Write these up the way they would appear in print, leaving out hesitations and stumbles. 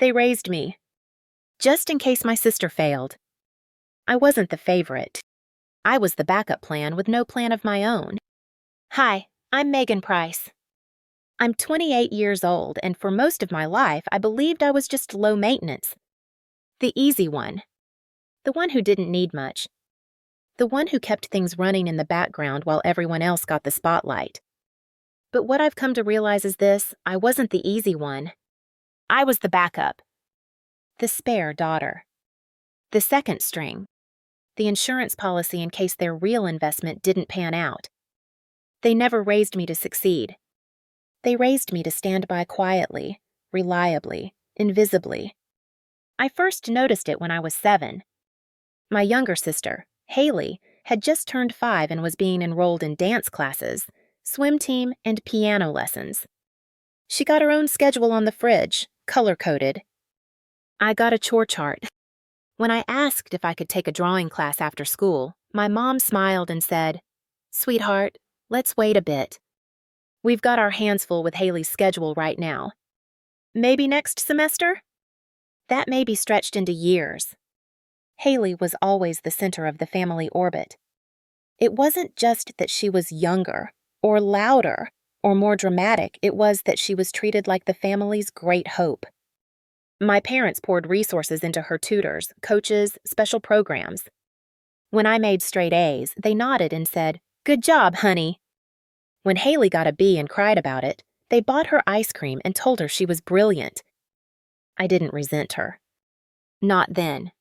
They raised me, just in case my sister failed. I wasn't the favorite. I was the backup plan with no plan of my own. Hi, I'm Megan Price. I'm 28 years old, and for most of my life, I believed I was just low maintenance. The easy one. The one who didn't need much. The one who kept things running in the background while everyone else got the spotlight. But what I've come to realize is this: I wasn't the easy one. I was the backup. The spare daughter. The second string. The insurance policy in case their real investment didn't pan out. They never raised me to succeed. They raised me to stand by quietly, reliably, invisibly. I first noticed it when I was 7. My younger sister, Haley, had just turned 5 and was being enrolled in dance classes, swim team, and piano lessons. She got her own schedule on the fridge, color-coded. I got a chore chart. When I asked if I could take a drawing class after school, my mom smiled and said, "Sweetheart, let's wait a bit. We've got our hands full with Haley's schedule right now. Maybe next semester?" That may be stretched into years. Haley was always the center of the family orbit. It wasn't just that she was younger, or louder, or more dramatic. It was that she was treated like the family's great hope. My parents poured resources into her tutors, coaches, special programs. When I made straight A's, they nodded and said, "Good job, honey." When Haley got a B and cried about it, they bought her ice cream and told her she was brilliant. I didn't resent her. Not then.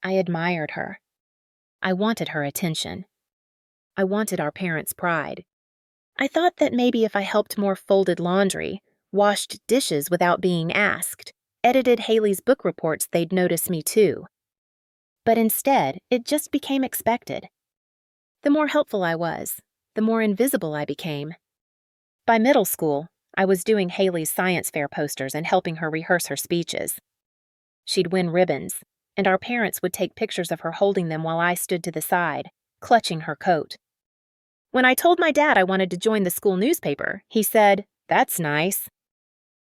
I admired her. I wanted her attention. I wanted our parents' pride. I thought that maybe if I helped more folded laundry, washed dishes without being asked, edited Haley's book reports, they'd notice me too. But instead, it just became expected. The more helpful I was, the more invisible I became. By middle school, I was doing Haley's science fair posters and helping her rehearse her speeches. She'd win ribbons, and our parents would take pictures of her holding them while I stood to the side, clutching her coat. When I told my dad I wanted to join the school newspaper, he said, "That's nice.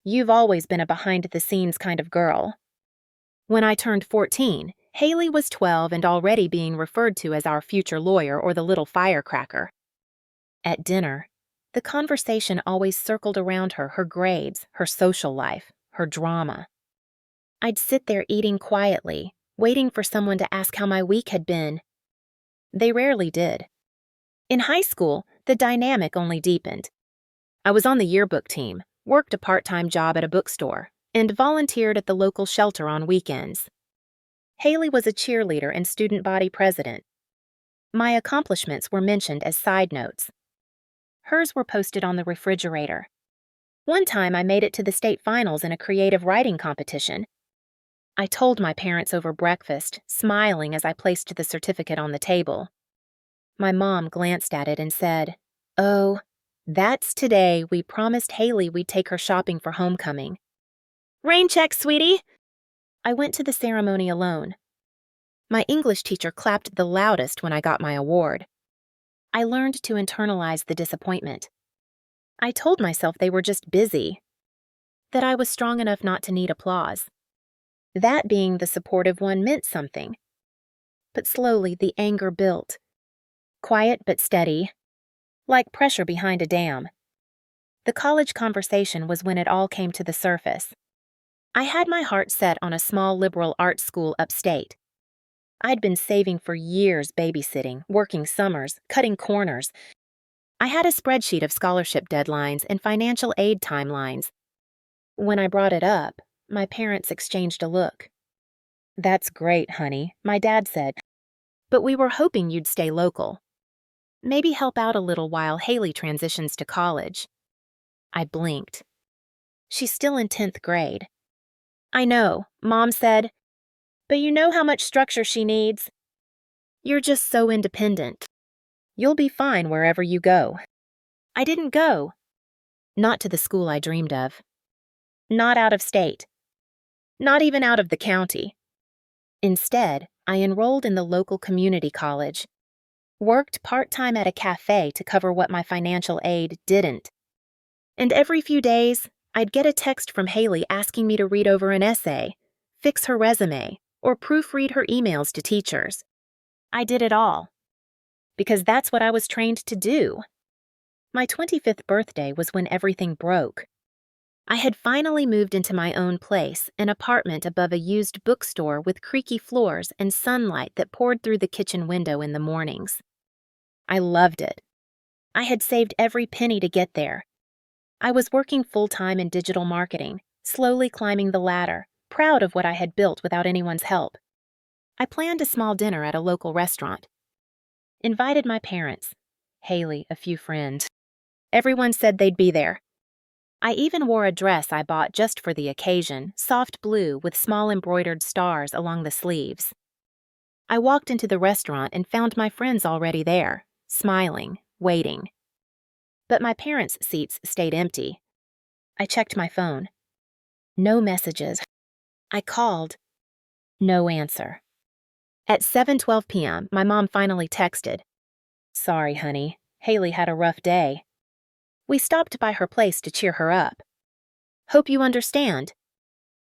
You've always been a behind-the-scenes kind of girl." When I turned 14, Haley was 12 and already being referred to as our future lawyer or the little firecracker. At dinner, the conversation always circled around her grades, her social life, her drama. I'd sit there eating quietly, waiting for someone to ask how my week had been. They rarely did. In high school, the dynamic only deepened. I was on the yearbook team, worked a part-time job at a bookstore, and volunteered at the local shelter on weekends. Haley was a cheerleader and student body president. My accomplishments were mentioned as side notes. Hers were posted on the refrigerator. One time I made it to the state finals in a creative writing competition. I told my parents over breakfast, smiling as I placed the certificate on the table. My mom glanced at it and said, "Oh, that's today we promised Haley we'd take her shopping for homecoming." "Rain check, sweetie." I went to the ceremony alone. My English teacher clapped the loudest when I got my award. I learned to internalize the disappointment. I told myself they were just busy, that I was strong enough not to need applause. That being the supportive one meant something. But slowly the anger built. Quiet but steady, like pressure behind a dam. The college conversation was when it all came to the surface. I had my heart set on a small liberal arts school upstate. I'd been saving for years, babysitting, working summers, cutting corners. I had a spreadsheet of scholarship deadlines and financial aid timelines. When I brought it up, my parents exchanged a look. "That's great, honey," my dad said. "But we were hoping you'd stay local. Maybe help out a little while Haley transitions to college." I blinked. "She's still in 10th grade. "I know," Mom said. "But you know how much structure she needs. You're just so independent. You'll be fine wherever you go." I didn't go. Not to the school I dreamed of. Not out of state. Not even out of the county. Instead, I enrolled in the local community college, worked part-time at a cafe to cover what my financial aid didn't. And every few days, I'd get a text from Haley asking me to read over an essay, fix her resume, or proofread her emails to teachers. I did it all. Because that's what I was trained to do. My 25th birthday was when everything broke. I had finally moved into my own place, an apartment above a used bookstore with creaky floors and sunlight that poured through the kitchen window in the mornings. I loved it. I had saved every penny to get there. I was working full-time in digital marketing, slowly climbing the ladder, proud of what I had built without anyone's help. I planned a small dinner at a local restaurant. Invited my parents, Haley, a few friends. Everyone said they'd be there. I even wore a dress I bought just for the occasion, soft blue with small embroidered stars along the sleeves. I walked into the restaurant and found my friends already there, smiling, waiting. But my parents' seats stayed empty. I checked my phone. No messages. I called. No answer. At 7:12 p.m., my mom finally texted, "Sorry, honey. Haley had a rough day." We stopped by her place to cheer her up. "Hope you understand."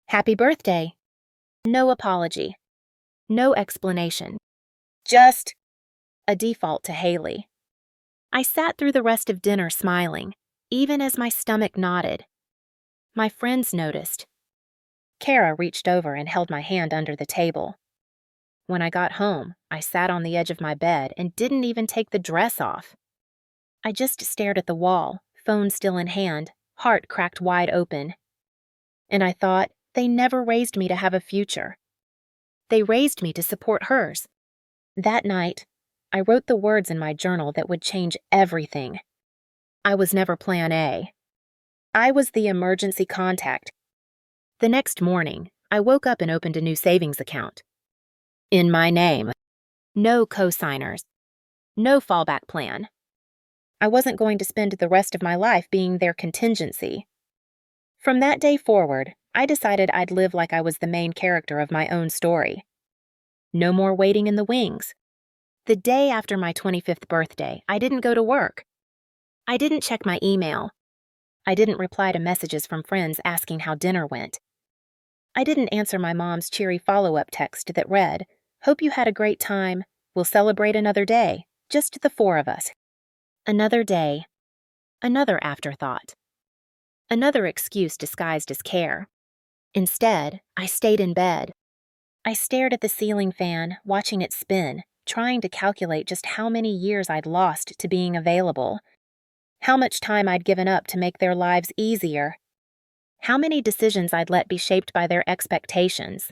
"Happy birthday." No apology. No explanation. Just a default to Haley. I sat through the rest of dinner smiling, even as my stomach knotted. My friends noticed. Kara reached over and held my hand under the table. When I got home, I sat on the edge of my bed and didn't even take the dress off. I just stared at the wall, phone still in hand, heart cracked wide open. And I thought, they never raised me to have a future. They raised me to support hers. That night, I wrote the words in my journal that would change everything. I was never Plan A. I was the emergency contact. The next morning, I woke up and opened a new savings account. In my name. No co-signers. No fallback plan. I wasn't going to spend the rest of my life being their contingency. From that day forward, I decided I'd live like I was the main character of my own story. No more waiting in the wings. The day after my 25th birthday, I didn't go to work. I didn't check my email. I didn't reply to messages from friends asking how dinner went. I didn't answer my mom's cheery follow-up text that read, "Hope you had a great time. We'll celebrate another day. Just the four of us." Another day. Another afterthought. Another excuse disguised as care. Instead, I stayed in bed. I stared at the ceiling fan, watching it spin, trying to calculate just how many years I'd lost to being available. How much time I'd given up to make their lives easier. How many decisions I'd let be shaped by their expectations.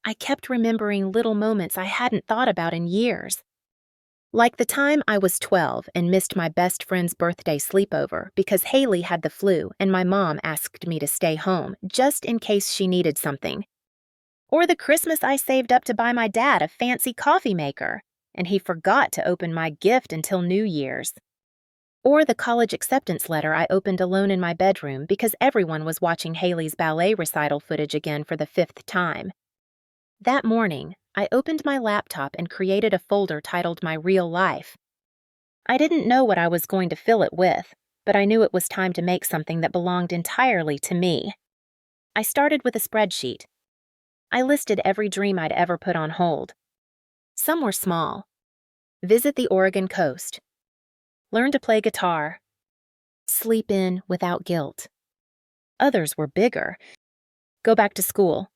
I kept remembering little moments I hadn't thought about in years. Like the time I was 12 and missed my best friend's birthday sleepover because Haley had the flu and my mom asked me to stay home just in case she needed something. Or the Christmas I saved up to buy my dad a fancy coffee maker, and he forgot to open my gift until New Year's. Or the college acceptance letter I opened alone in my bedroom because everyone was watching Haley's ballet recital footage again for the 5th time. That morning, I opened my laptop and created a folder titled My Real Life. I didn't know what I was going to fill it with, but I knew it was time to make something that belonged entirely to me. I started with a spreadsheet. I listed every dream I'd ever put on hold. Some were small. Visit the Oregon coast. Learn to play guitar. Sleep in without guilt. Others were bigger. Go back to school.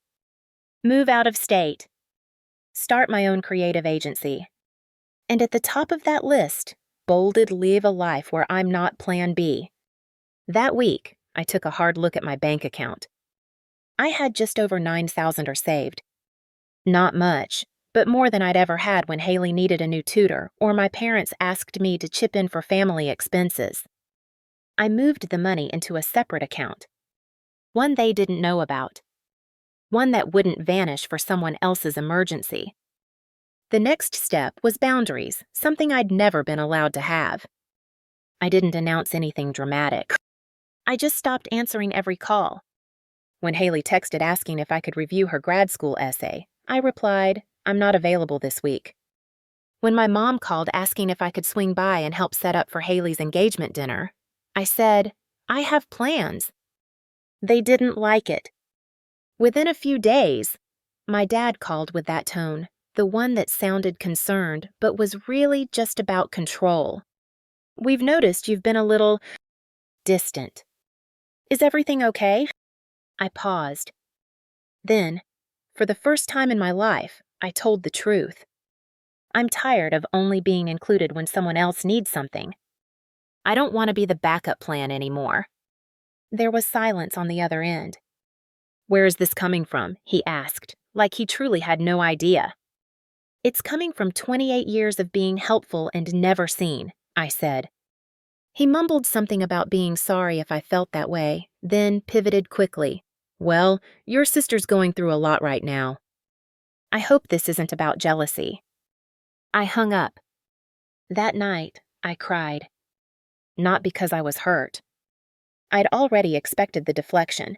Move out of state. Start my own creative agency. And at the top of that list, bolded live a life where I'm not Plan B. That week, I took a hard look at my bank account. I had just over $9,000 saved. Not much, but more than I'd ever had when Haley needed a new tutor or my parents asked me to chip in for family expenses. I moved the money into a separate account. One they didn't know about. One that wouldn't vanish for someone else's emergency. The next step was boundaries, something I'd never been allowed to have. I didn't announce anything dramatic. I just stopped answering every call. When Haley texted asking if I could review her grad school essay, I replied, "I'm not available this week." When my mom called asking if I could swing by and help set up for Haley's engagement dinner, I said, "I have plans." They didn't like it. Within a few days, my dad called with that tone, the one that sounded concerned but was really just about control. "We've noticed you've been a little distant. Is everything okay?" I paused. Then, for the first time in my life, I told the truth. "I'm tired of only being included when someone else needs something. I don't want to be the backup plan anymore." There was silence on the other end. "Where is this coming from?" he asked, like he truly had no idea. "It's coming from 28 years of being helpful and never seen," I said. He mumbled something about being sorry if I felt that way, then pivoted quickly. "Well, your sister's going through a lot right now. I hope this isn't about jealousy." I hung up. That night, I cried. Not because I was hurt. I'd already expected the deflection.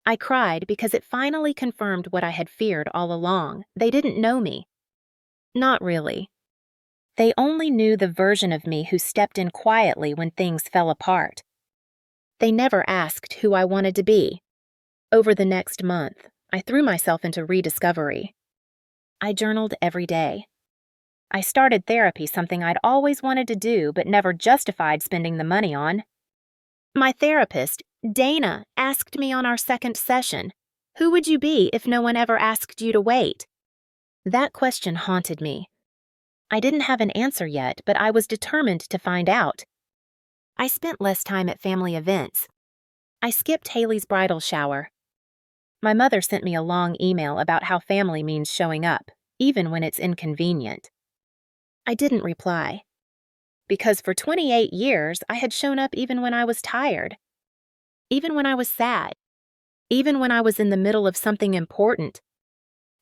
I cried because it finally confirmed what I had feared all along. They didn't know me. Not really. They only knew the version of me who stepped in quietly when things fell apart. They never asked who I wanted to be. Over the next month, I threw myself into rediscovery. I journaled every day. I started therapy, something I'd always wanted to do but never justified spending the money on. My therapist, Dana, asked me on our second session, "Who would you be if no one ever asked you to wait?" That question haunted me. I didn't have an answer yet, but I was determined to find out. I spent less time at family events. I skipped Haley's bridal shower. My mother sent me a long email about how family means showing up, even when it's inconvenient. I didn't reply. Because for 28 years, I had shown up even when I was tired. Even when I was sad. Even when I was in the middle of something important.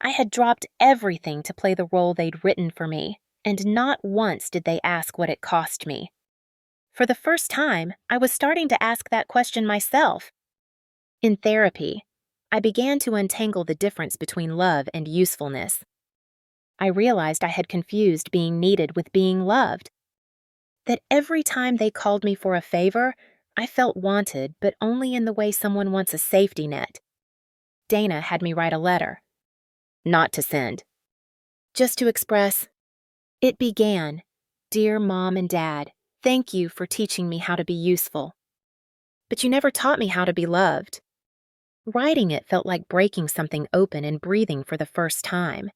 I had dropped everything to play the role they'd written for me, and not once did they ask what it cost me. For the first time, I was starting to ask that question myself. In therapy, I began to untangle the difference between love and usefulness. I realized I had confused being needed with being loved. That every time they called me for a favor, I felt wanted, but only in the way someone wants a safety net. Dana had me write a letter. Not to send. Just to express. It began, "Dear Mom and Dad, thank you for teaching me how to be useful. But you never taught me how to be loved." Writing it felt like breaking something open and breathing for the first time.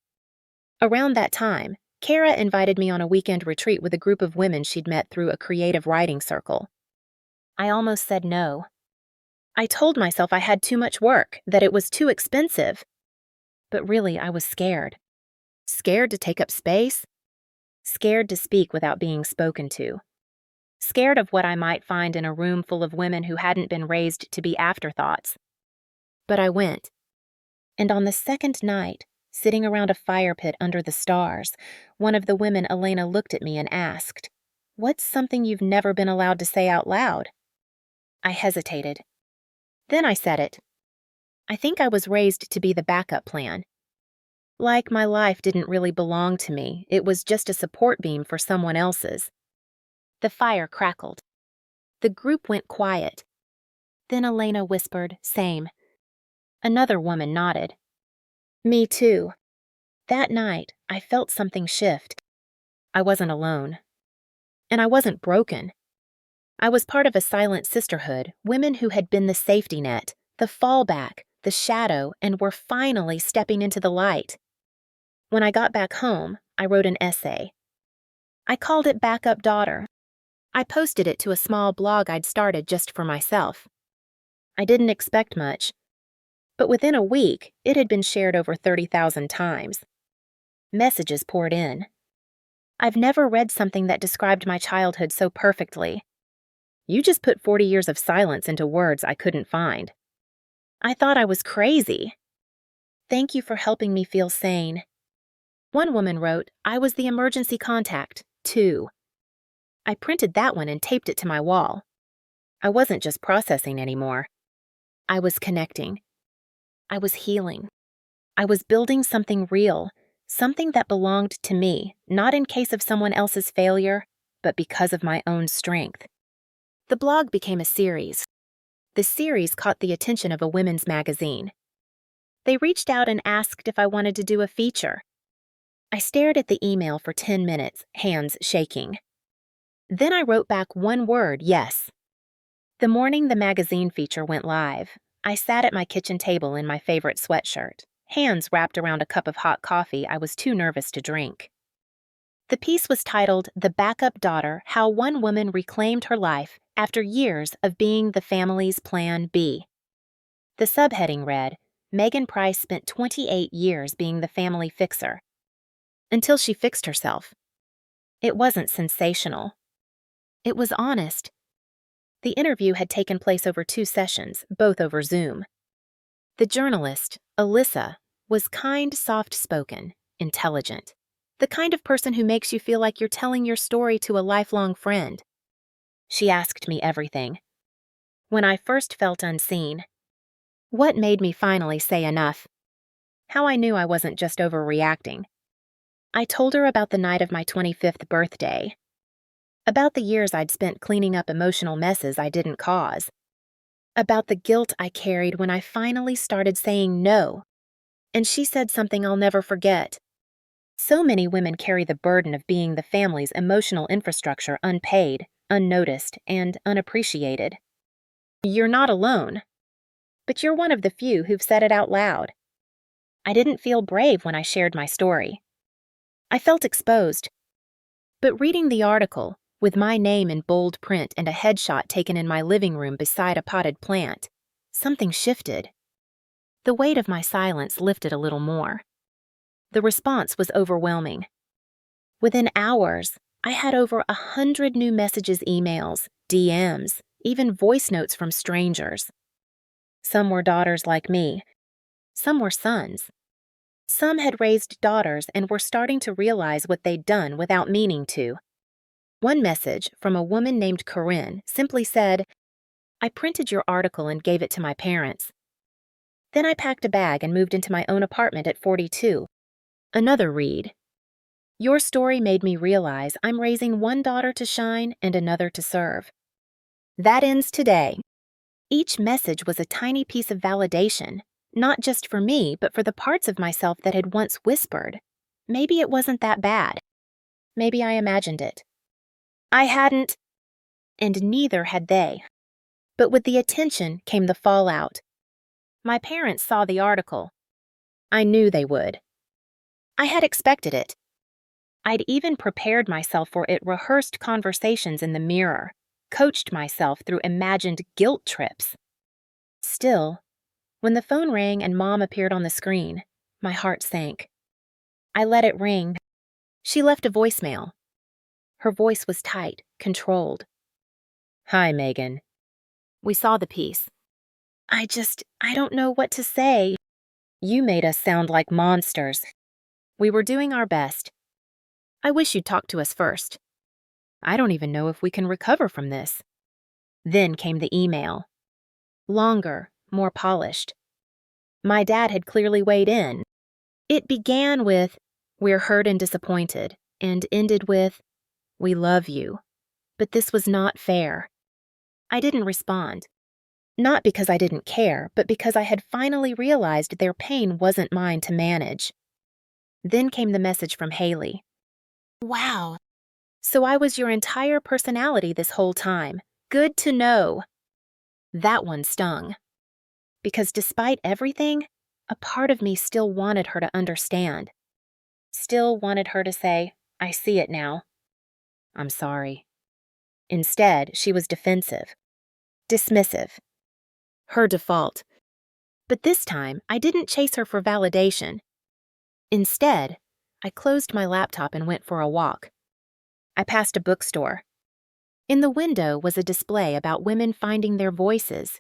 Around that time, Kara invited me on a weekend retreat with a group of women she'd met through a creative writing circle. I almost said no. I told myself I had too much work, that it was too expensive. But really, I was scared. Scared to take up space. Scared to speak without being spoken to. Scared of what I might find in a room full of women who hadn't been raised to be afterthoughts. But I went. And on the second night, sitting around a fire pit under the stars, one of the women, Elena, looked at me and asked, "What's something you've never been allowed to say out loud?" I hesitated. Then I said it. I think I was raised to be the backup plan. Like my life didn't really belong to me, it was just a support beam for someone else's. The fire crackled. The group went quiet. Then Elena whispered, "Same." Another woman nodded. Me too. That night, I felt something shift. I wasn't alone. And I wasn't broken. I was part of a silent sisterhood, women who had been the safety net, the fallback, the shadow, and were finally stepping into the light. When I got back home, I wrote an essay. I called it Backup Daughter. I posted it to a small blog I'd started just for myself. I didn't expect much. But within a week, it had been shared over 30,000 times. Messages poured in. I've never read something that described my childhood so perfectly. You just put 40 years of silence into words I couldn't find. I thought I was crazy. Thank you for helping me feel sane. One woman wrote, "I was the emergency contact, too." I printed that one and taped it to my wall. I wasn't just processing anymore. I was connecting. I was healing. I was building something real, something that belonged to me, not in case of someone else's failure, but because of my own strength. The blog became a series. the series caught the attention of a women's magazine. They reached out and asked if I wanted to do a feature. I stared at the email for 10 minutes, hands shaking. Then I wrote back one word, yes. The morning the magazine feature went live, I sat at my kitchen table in my favorite sweatshirt, hands wrapped around a cup of hot coffee I was too nervous to drink. The piece was titled "The Backup Daughter: How One Woman Reclaimed Her Life After Years of Being the Family's Plan B." The subheading read, "Megan Price spent 28 years being the family fixer. Until she fixed herself." It wasn't sensational. It was honest. The interview had taken place over 2 sessions, both over Zoom. The journalist, Alyssa, was kind, soft-spoken, intelligent. The kind of person who makes you feel like you're telling your story to a lifelong friend. She asked me everything. When I first felt unseen. What made me finally say enough? How I knew I wasn't just overreacting. I told her about the night of my 25th birthday. About the years I'd spent cleaning up emotional messes I didn't cause. About the guilt I carried when I finally started saying no. And she said something I'll never forget. So many women carry the burden of being the family's emotional infrastructure unpaid, unnoticed, and unappreciated. You're not alone. But you're one of the few who've said it out loud. I didn't feel brave when I shared my story. I felt exposed. But reading the article, with my name in bold print and a headshot taken in my living room beside a potted plant, something shifted. The weight of my silence lifted a little more. The response was overwhelming. Within hours, I had over 100 new messages, emails, DMs, even voice notes from strangers. Some were daughters like me. Some were sons. Some had raised daughters and were starting to realize what they'd done without meaning to. One message from a woman named Corinne simply said, "I printed your article and gave it to my parents. Then I packed a bag and moved into my own apartment at 42. Another read, "Your story made me realize I'm raising one daughter to shine and another to serve." That ends today. Each message was a tiny piece of validation, not just for me, but for the parts of myself that had once whispered, maybe it wasn't that bad. Maybe I imagined it. I hadn't, and neither had they. But with the attention came the fallout. My parents saw the article. I knew they would. I had expected it. I'd even prepared myself for it, rehearsed conversations in the mirror, coached myself through imagined guilt trips. Still, when the phone rang and Mom appeared on the screen, my heart sank. I let it ring. She left a voicemail. Her voice was tight, controlled. "Hi, Megan." We saw the piece. I don't know what to say. "You made us sound like monsters. We were doing our best. I wish you'd talk to us first. I don't even know if we can recover from this." Then came the email. Longer, more polished. My dad had clearly weighed in. It began with, "We're hurt and disappointed," and ended with, "We love you. But this was not fair." I didn't respond. Not because I didn't care, but because I had finally realized their pain wasn't mine to manage. Then came the message from Haley. "Wow. So I was your entire personality this whole time. Good to know." That one stung. Because despite everything, a part of me still wanted her to understand. Still wanted her to say, "I see it now. I'm sorry." Instead, she was defensive. Dismissive. Her default. But this time, I didn't chase her for validation. Instead, I closed my laptop and went for a walk. I passed a bookstore. In the window was a display about women finding their voices.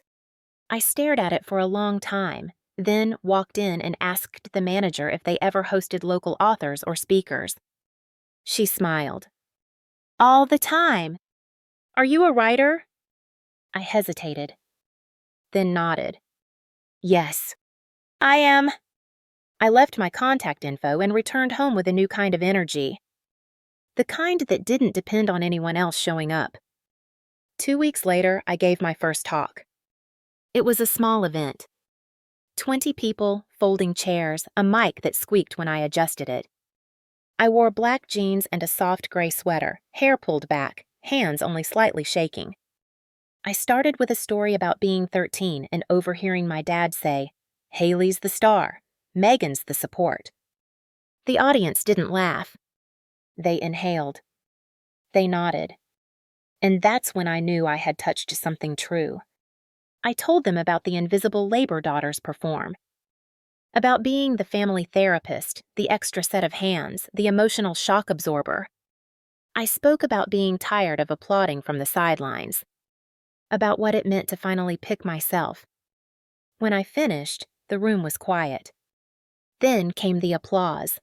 I stared at it for a long time, then walked in and asked the manager if they ever hosted local authors or speakers. She smiled. "All the time. Are you a writer?" I hesitated, then nodded. "Yes, I am." I left my contact info and returned home with a new kind of energy. The kind that didn't depend on anyone else showing up. 2 weeks later, I gave my first talk. It was a small event. 20 people, folding chairs, a mic that squeaked when I adjusted it. I wore black jeans and a soft gray sweater, hair pulled back, hands only slightly shaking. I started with a story about being 13 and overhearing my dad say, "Haley's the star, Megan's the support." The audience didn't laugh. They inhaled. They nodded. And that's when I knew I had touched something true. I told them about the invisible labor daughters perform, about being the family therapist, the extra set of hands, the emotional shock absorber. I spoke about being tired of applauding from the sidelines, about what it meant to finally pick myself. When I finished, the room was quiet. Then came the applause.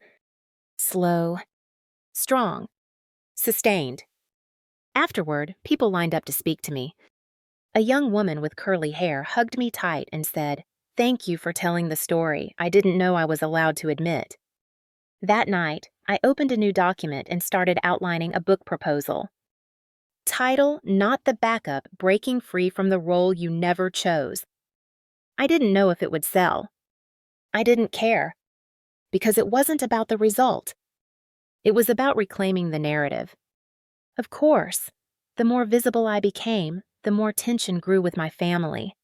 Slow, strong, sustained. Afterward, people lined up to speak to me. A young woman with curly hair hugged me tight and said, "Thank you for telling the story I didn't know I was allowed to admit." That night, I opened a new document and started outlining a book proposal. Title, Not the Backup, Breaking Free from the Role You Never Chose. I didn't know if it would sell. I didn't care, because it wasn't about the result. It was about reclaiming the narrative. Of course, the more visible I became, the more tension grew with my family.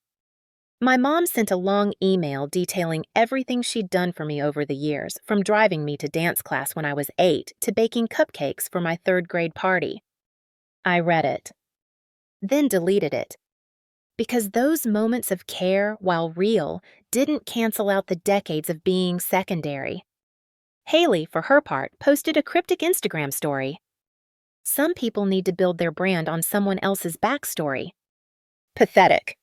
My mom sent a long email detailing everything she'd done for me over the years, from driving me to dance class when I was 8 to baking cupcakes for my 3rd grade party. I read it, then deleted it, because those moments of care, while real, didn't cancel out the decades of being secondary. Haley, for her part, posted a cryptic Instagram story. Some people need to build their brand on someone else's backstory. Pathetic.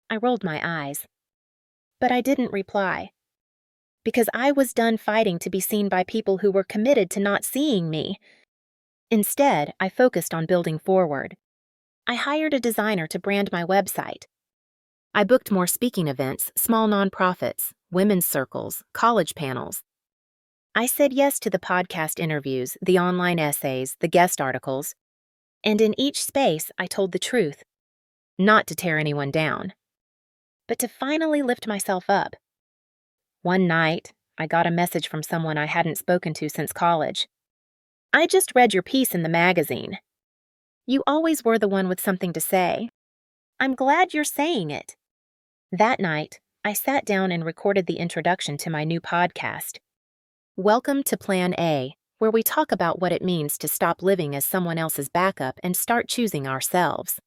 I rolled my eyes. But I didn't reply. Because I was done fighting to be seen by people who were committed to not seeing me. Instead, I focused on building forward. I hired a designer to brand my website. I booked more speaking events, small nonprofits, women's circles, college panels. I said yes to the podcast interviews, the online essays, the guest articles. And in each space, I told the truth. Not to tear anyone down, but to finally lift myself up. One night, I got a message from someone I hadn't spoken to since college. "I just read your piece in the magazine. You always were the one with something to say. I'm glad you're saying it." That night, I sat down and recorded the introduction to my new podcast. Welcome to Plan A, where we talk about what it means to stop living as someone else's backup and start choosing ourselves.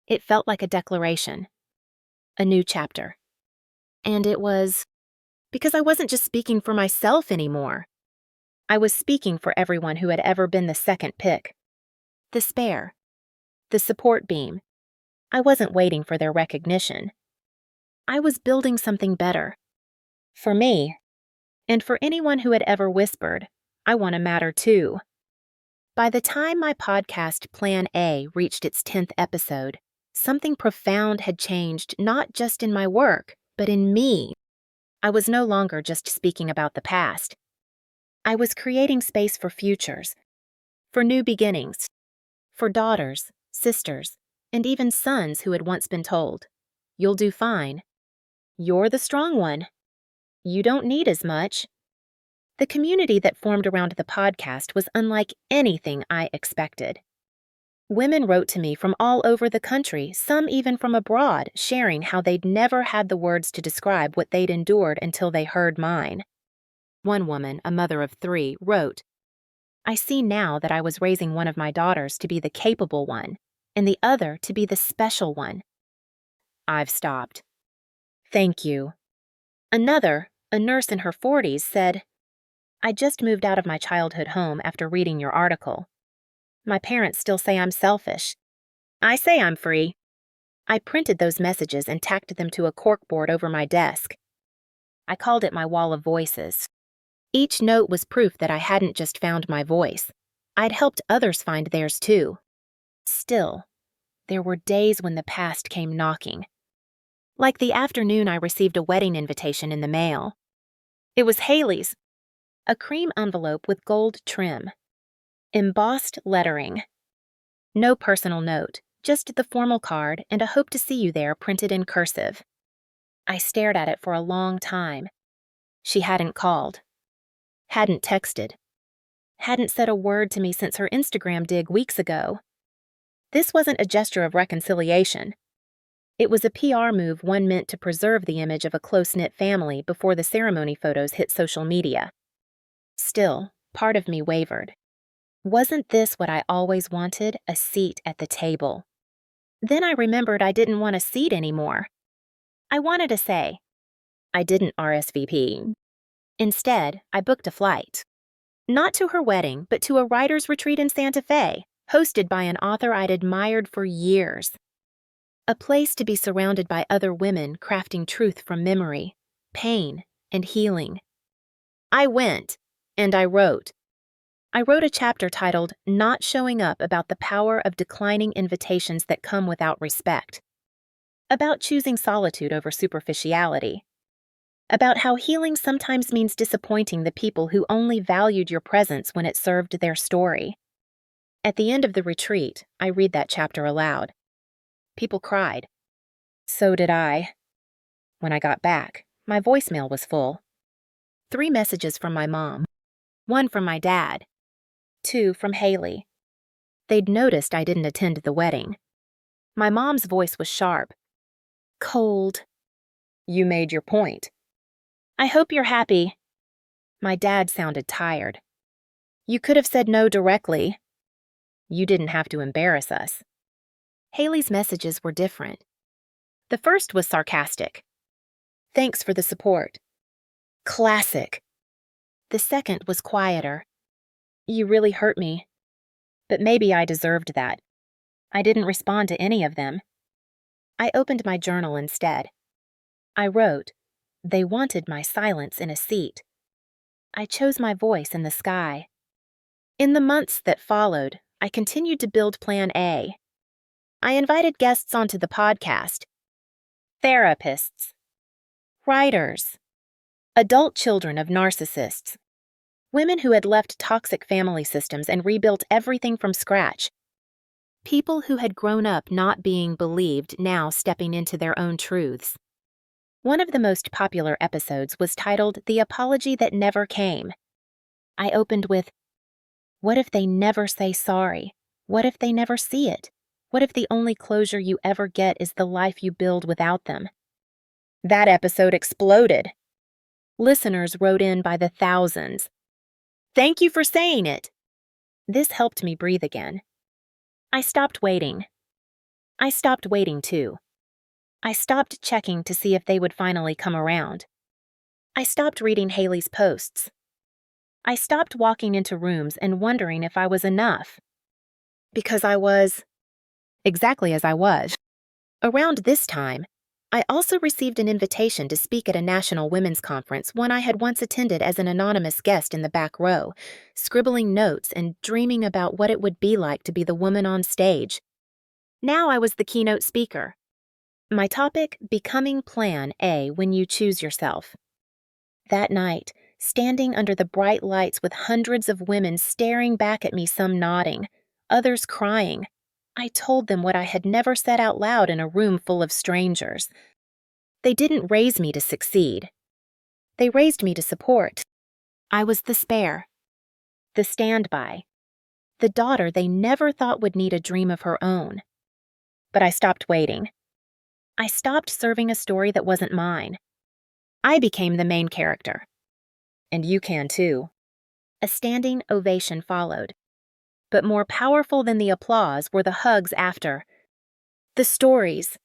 It felt like a declaration, a new chapter. And it was because I wasn't just speaking for myself anymore. I was speaking for everyone who had ever been the second pick, the spare, the support beam. I wasn't waiting for their recognition. I was building something better. For me, and for anyone who had ever whispered, "I want to matter too." By the time my podcast Plan A reached its 10th episode, something profound had changed, not just in my work, but in me. I was no longer just speaking about the past. I was creating space for futures, for new beginnings, for daughters, sisters, and even sons who had once been told, "You'll do fine. You're the strong one. You don't need as much." The community that formed around the podcast was unlike anything I expected. Women wrote to me from all over the country, some even from abroad, sharing how they'd never had the words to describe what they'd endured until they heard mine. One woman, a mother of 3, wrote, "I see now that I was raising one of my daughters to be the capable one, and the other to be the special one. I've stopped. Thank you." Another, a nurse in her 40s, said, "I just moved out of my childhood home after reading your article. My parents still say I'm selfish. I say I'm free." I printed those messages and tacked them to a corkboard over my desk. I called it my wall of voices. Each note was proof that I hadn't just found my voice. I'd helped others find theirs too. Still, there were days when the past came knocking. Like the afternoon I received a wedding invitation in the mail. It was Haley's. A cream envelope with gold trim. Embossed lettering. No personal note, Just the formal card and a "hope to see you there" printed in cursive. I stared at it for a long time. She hadn't called. Hadn't texted. Hadn't said a word to me since her Instagram dig weeks ago. This wasn't a gesture of reconciliation. It was a PR move one meant to preserve the image of a close-knit family before the ceremony photos hit social media. Still, part of me wavered. Wasn't this what I always wanted, a seat at the table? Then I remembered I didn't want a seat anymore. I wanted to say, I didn't RSVP. Instead, I booked a flight. Not to her wedding, but to a writer's retreat in Santa Fe, hosted by an author I'd admired for years. A place to be surrounded by other women crafting truth from memory, pain, and healing. I went, and I wrote. I wrote a chapter titled "Not Showing Up," about the power of declining invitations that come without respect. About choosing solitude over superficiality. About how healing sometimes means disappointing the people who only valued your presence when it served their story. At the end of the retreat, I read that chapter aloud. People cried. So did I. When I got back, my voicemail was full. 3 messages from my mom. 1 from my dad. 2 from Haley. They'd noticed I didn't attend the wedding. My mom's voice was sharp. Cold. You made your point. I hope you're happy. My dad sounded tired. You could have said no directly. You didn't have to embarrass us. Haley's messages were different. The first was sarcastic. Thanks for the support. Classic. The second was quieter. You really hurt me. But maybe I deserved that. I didn't respond to any of them. I opened my journal instead. I wrote, they wanted my silence in a seat. I chose my voice in the sky. In the months that followed, I continued to build Plan A. I invited guests onto the podcast. Therapists. Writers. Adult children of narcissists. Women who had left toxic family systems and rebuilt everything from scratch. People who had grown up not being believed, now stepping into their own truths. One of the most popular episodes was titled "The Apology That Never Came." I opened with, what if they never say sorry? What if they never see it? What if the only closure you ever get is the life you build without them? That episode exploded. Listeners wrote in by the thousands. Thank you for saying it. This helped me breathe again. I stopped waiting. I stopped waiting, too. I stopped checking to see if they would finally come around. I stopped reading Haley's posts. I stopped walking into rooms and wondering if I was enough. Because I was exactly as I was. Around this time, I also received an invitation to speak at a national women's conference, one I had once attended as an anonymous guest in the back row, scribbling notes and dreaming about what it would be like to be the woman on stage. Now I was the keynote speaker. My topic, becoming Plan A when you choose yourself. That night, standing under the bright lights with hundreds of women staring back at me, some nodding, others crying, I told them what I had never said out loud in a room full of strangers. They didn't raise me to succeed. They raised me to support. I was the spare, the standby, the daughter they never thought would need a dream of her own. But I stopped waiting. I stopped serving a story that wasn't mine. I became the main character. And you can too. A standing ovation followed. But more powerful than the applause were the hugs after. The stories.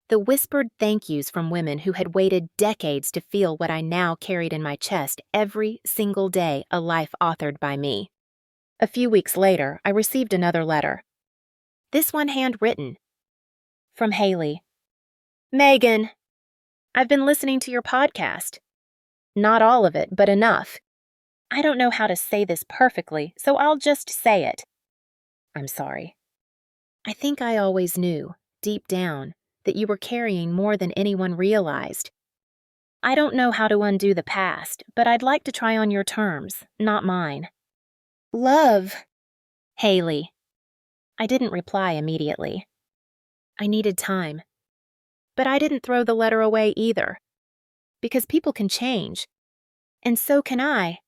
The whispered thank yous from women who had waited decades to feel what I now carried in my chest every single day, a life authored by me. A few weeks later, I received another letter. This one handwritten. From Haley. Megan, I've been listening to your podcast. Not all of it, but enough. I don't know how to say this perfectly, so I'll just say it. I'm sorry. I think I always knew, deep down, that you were carrying more than anyone realized. I don't know how to undo the past, but I'd like to try on your terms, not mine. Love. Haley. I didn't reply immediately. I needed time. But I didn't throw the letter away either. Because people can change. And so can I.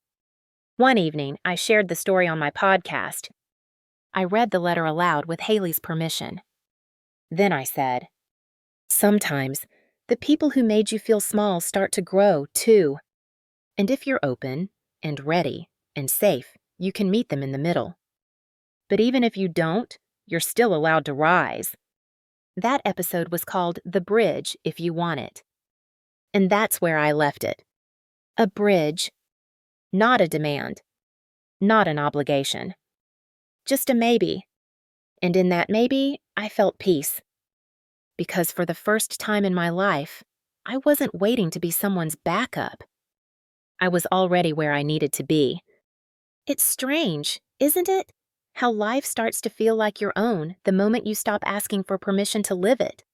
One evening, I shared the story on my podcast. I read the letter aloud with Haley's permission. Then I said, "Sometimes, the people who made you feel small start to grow, too. And if you're open, and ready, and safe, you can meet them in the middle. But even if you don't, you're still allowed to rise." That episode was called The Bridge, If You Want It. And that's where I left it. A bridge. Not a demand. Not an obligation. Just a maybe. And in that maybe, I felt peace. Because for the first time in my life, I wasn't waiting to be someone's backup. I was already where I needed to be. It's strange, isn't it? How life starts to feel like your own the moment you stop asking for permission to live it.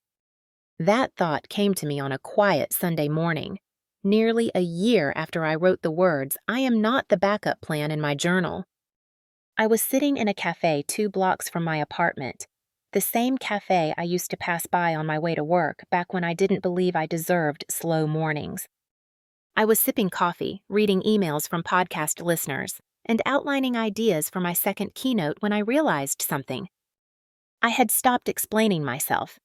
That thought came to me on a quiet Sunday morning, nearly a year after I wrote the words, "I am not the backup plan," in my journal. I was sitting in a cafe 2 blocks from my apartment, the same cafe I used to pass by on my way to work back when I didn't believe I deserved slow mornings. I was sipping coffee, reading emails from podcast listeners, and outlining ideas for my second keynote when I realized something. I had stopped explaining myself.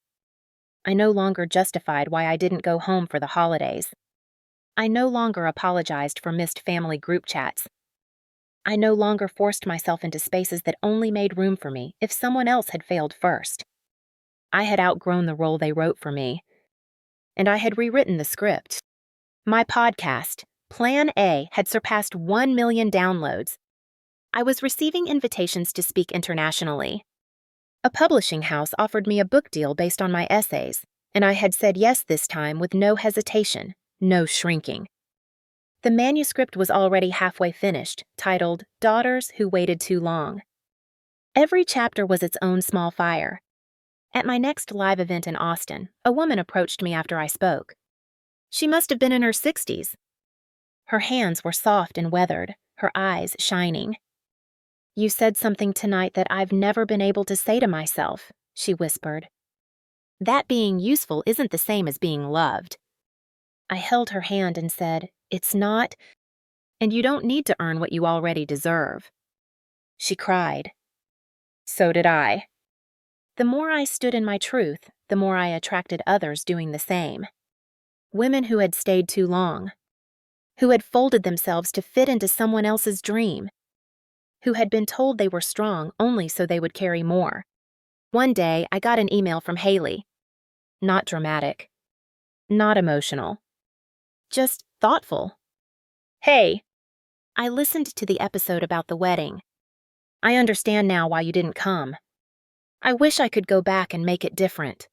I no longer justified why I didn't go home for the holidays. I no longer apologized for missed family group chats. I no longer forced myself into spaces that only made room for me if someone else had failed first. I had outgrown the role they wrote for me, and I had rewritten the script. My podcast, Plan A, had surpassed 1 million downloads. I was receiving invitations to speak internationally. A publishing house offered me a book deal based on my essays, and I had said yes this time with no hesitation, no shrinking. The manuscript was already halfway finished, titled Daughters Who Waited Too Long. Every chapter was its own small fire. At my next live event in Austin, a woman approached me after I spoke. She must have been in her 60s. Her hands were soft and weathered, her eyes shining. "You said something tonight that I've never been able to say to myself," she whispered. "That being useful isn't the same as being loved." I held her hand and said, "It's not, and you don't need to earn what you already deserve." She cried. So did I. The more I stood in my truth, the more I attracted others doing the same. Women who had stayed too long, who had folded themselves to fit into someone else's dream, who had been told they were strong only so they would carry more. One day, I got an email from Haley. Not dramatic. Not emotional. Just thoughtful. "Hey, I listened to the episode about the wedding. I understand now why you didn't come. I wish I could go back and make it different.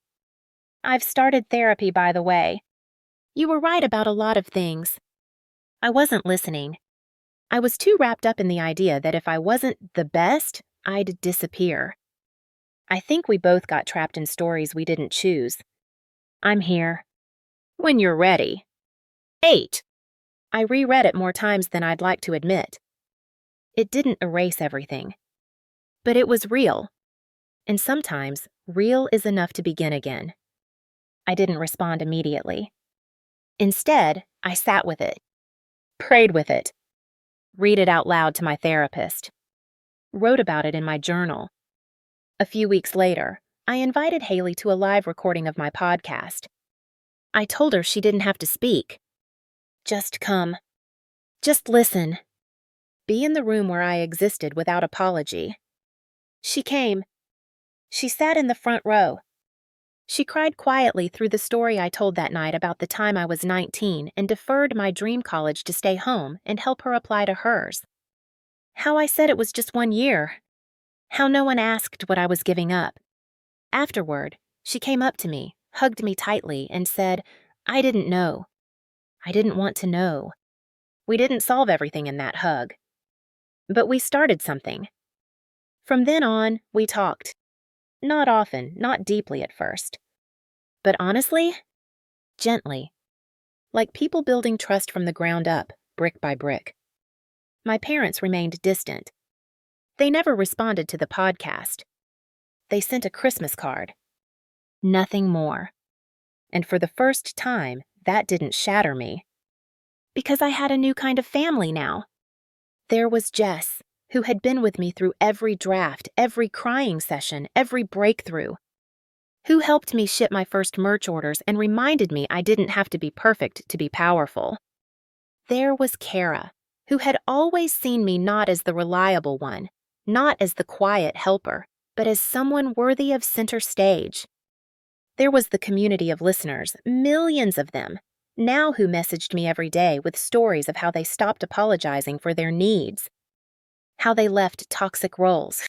I've started therapy, by the way. You were right about a lot of things." I wasn't listening. I was too wrapped up in the idea that if I wasn't the best, I'd disappear. I think we both got trapped in stories we didn't choose. I'm here. When you're ready. 8. I reread it more times than I'd like to admit. It didn't erase everything. But it was real. And sometimes, real is enough to begin again. I didn't respond immediately. Instead, I sat with it. Prayed with it. Read it out loud to my therapist. Wrote about it in my journal. A few weeks later, I invited Haley to a live recording of my podcast. I told her she didn't have to speak. Just come. Just listen. Be in the room where I existed without apology. She came. She sat in the front row. She cried quietly through the story I told that night about the time I was 19 and deferred my dream college to stay home and help her apply to hers. How I said it was just 1 year. How no one asked what I was giving up. Afterward, she came up to me, hugged me tightly, and said, "I didn't know. I didn't want to know." We didn't solve everything in that hug. But we started something. From then on, we talked. Not often, not deeply at first. But honestly, gently. Like people building trust from the ground up, brick by brick. My parents remained distant. They never responded to the podcast. They sent a Christmas card. Nothing more. And for the first time, that didn't shatter me. Because I had a new kind of family now. There was Jess, who had been with me through every draft, every crying session, every breakthrough. Who helped me ship my first merch orders and reminded me I didn't have to be perfect to be powerful. There was Kara, who had always seen me not as the reliable one, not as the quiet helper, but as someone worthy of center stage. There was the community of listeners, millions of them, now who messaged me every day with stories of how they stopped apologizing for their needs, how they left toxic roles,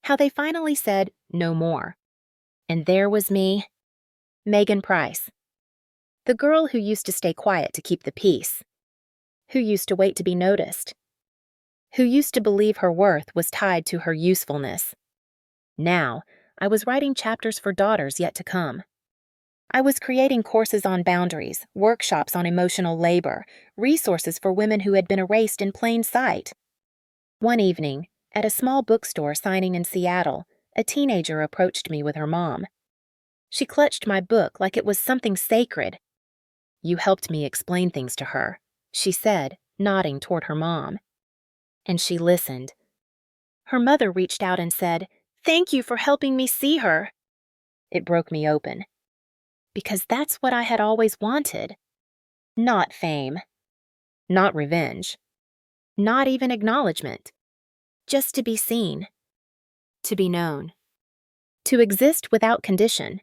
how they finally said no more. And there was me, Megan Price, the girl who used to stay quiet to keep the peace, who used to wait to be noticed, who used to believe her worth was tied to her usefulness. Now, I was writing chapters for daughters yet to come. I was creating courses on boundaries, workshops on emotional labor, resources for women who had been erased in plain sight. One evening, at a small bookstore signing in Seattle, a teenager approached me with her mom. She clutched my book like it was something sacred. "You helped me explain things to her," she said, nodding toward her mom. And she listened. Her mother reached out and said, "Thank you for helping me see her." It broke me open. Because that's what I had always wanted. Not fame. Not revenge. Not even acknowledgement. Just to be seen. To be known. To exist without condition.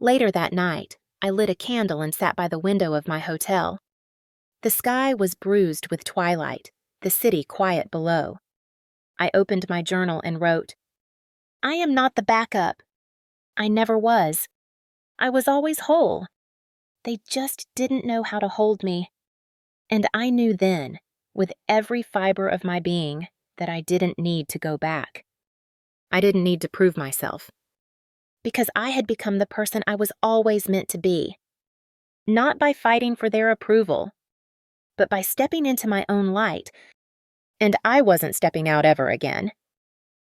Later that night, I lit a candle and sat by the window of my hotel. The sky was bruised with twilight, the city quiet below. I opened my journal and wrote, "I am not the backup. I never was. I was always whole. They just didn't know how to hold me. And I knew then, with every fiber of my being, that I didn't need to go back. I didn't need to prove myself. Because I had become the person I was always meant to be. Not by fighting for their approval, but by stepping into my own light. And I wasn't stepping out ever again.